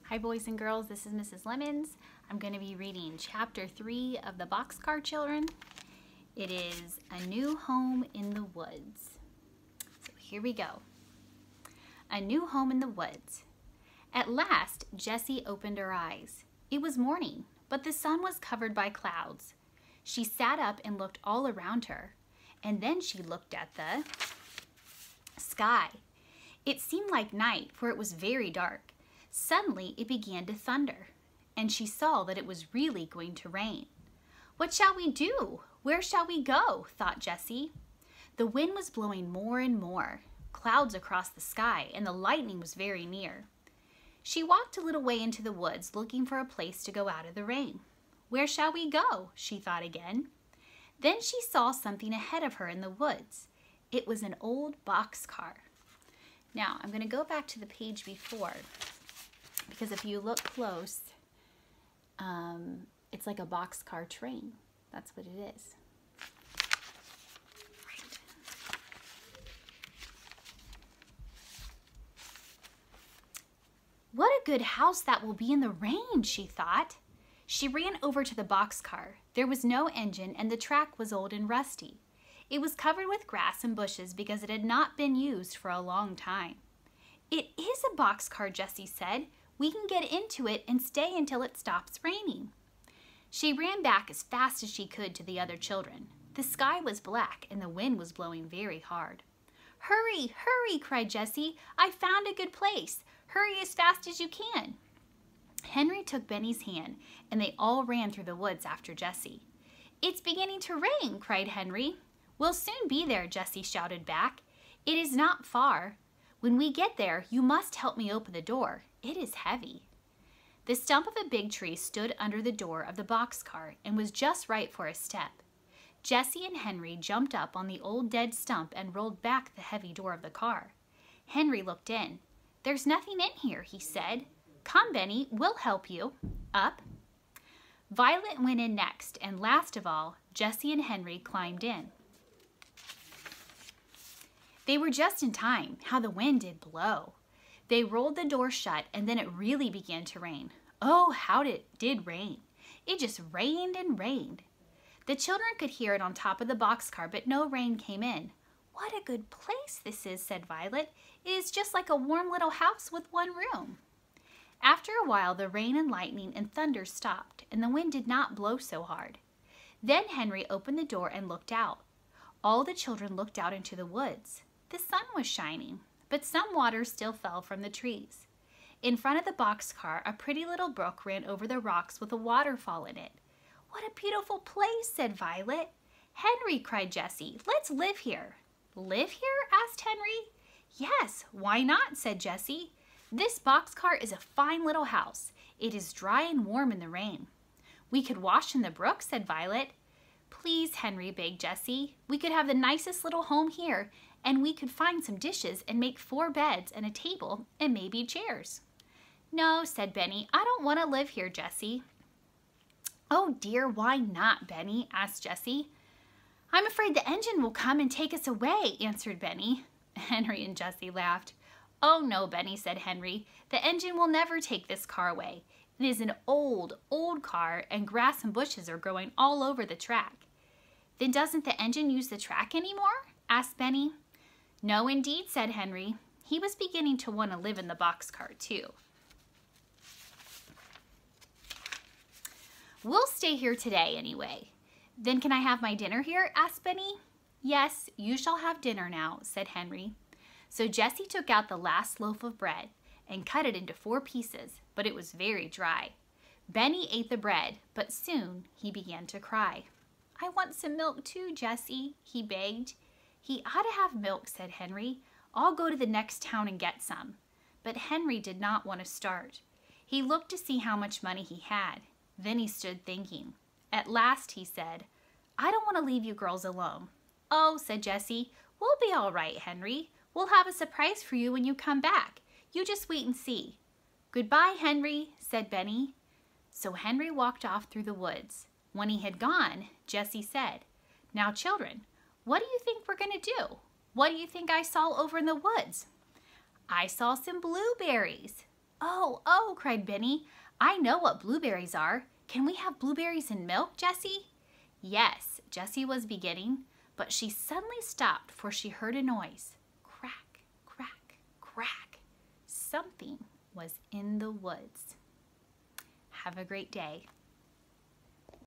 Hi boys and girls, this is Mrs. Lemons. I'm going to be reading chapter 3 of the Boxcar Children. It is A New Home in the Woods. So here we go. A new home in the woods. At last, Jessie opened her eyes. It was morning, but the sun was covered by clouds. She sat up and looked all around her, and then she looked at the sky. It seemed like night, for it was very dark. Suddenly, it began to thunder, and she saw that it was really going to rain. "What shall we do? Where shall we go?" thought Jessie. The wind was blowing more and more, clouds across the sky, and the lightning was very near. She walked a little way into the woods, looking for a place to go out of the rain. "Where shall we go?" she thought again. Then she saw something ahead of her in the woods. It was an old boxcar. Now, I'm going to go back to the page before, because if you look close, it's like a boxcar train. That's what it is. Right. What a good house that will be in the rain, she thought. She ran over to the boxcar. There was no engine, and the track was old and rusty. It was covered with grass and bushes because it had not been used for a long time. "It is a boxcar," Jessie said. "We can get into it and stay until it stops raining." She ran back as fast as she could to the other children. The sky was black and the wind was blowing very hard. "Hurry, hurry," cried Jessie. "I found a good place. Hurry as fast as you can." Henry took Benny's hand and they all ran through the woods after Jessie. "It's beginning to rain," cried Henry. "We'll soon be there," Jessie shouted back. "It is not far. When we get there, you must help me open the door. It is heavy." The stump of a big tree stood under the door of the boxcar and was just right for a step. Jessie and Henry jumped up on the old dead stump and rolled back the heavy door of the car. Henry looked in. "There's nothing in here," he said. "Come, Benny, we'll help you. Up." Violet went in next, and last of all, Jessie and Henry climbed in. They were just in time. How the wind did blow. They rolled the door shut, and then it really began to rain. Oh, how it did rain. It just rained and rained. The children could hear it on top of the boxcar, but no rain came in. "What a good place this is," said Violet. "It is just like a warm little house with one room." After a while, the rain and lightning and thunder stopped, and the wind did not blow so hard. Then Henry opened the door and looked out. All the children looked out into the woods. The sun was shining, but some water still fell from the trees. In front of the boxcar, a pretty little brook ran over the rocks with a waterfall in it. "What a beautiful place," said Violet. "Henry," cried Jessie, "let's live here." "Live here?" asked Henry. "Yes, why not?" said Jessie. "This boxcar is a fine little house. It is dry and warm in the rain." "We could wash in the brook," said Violet. "Please, Henry," begged Jessie. "We could have the nicest little home here, and we could find some dishes and make 4 beds and a table and maybe chairs." "No," said Benny. "I don't want to live here, Jessie." "Oh dear, why not, Benny?" asked Jessie. "I'm afraid the engine will come and take us away," answered Benny. Henry and Jessie laughed. "Oh no, Benny," said Henry. "The engine will never take this car away. It is an old, old car, and grass and bushes are growing all over the track." "Then doesn't the engine use the track anymore?" asked Benny. "No, indeed," said Henry. He was beginning to want to live in the boxcar, too. "We'll stay here today, anyway." "Then can I have my dinner here?" asked Benny. "Yes, you shall have dinner now," said Henry. So Jessie took out the last loaf of bread and cut it into 4 pieces, but it was very dry. Benny ate the bread, but soon he began to cry. "I want some milk too, Jessie," he begged. "He ought to have milk," said Henry. "I'll go to the next town and get some." But Henry did not want to start. He looked to see how much money he had. Then he stood thinking. At last he said, "I don't want to leave you girls alone." "Oh," said Jessie, "we'll be all right, Henry. We'll have a surprise for you when you come back. You just wait and see." "Goodbye, Henry," said Benny. So Henry walked off through the woods. When he had gone, Jessie said, "Now, children, what do you think we're going to do? What do you think I saw over in the woods?" "I saw some blueberries." Oh, oh, cried Benny. I know what blueberries are. Can we have blueberries and milk, Jessie? Yes, Jessie was beginning, but she suddenly stopped, for she heard a noise. Crack, crack, crack. Something was in the woods. Have a great day.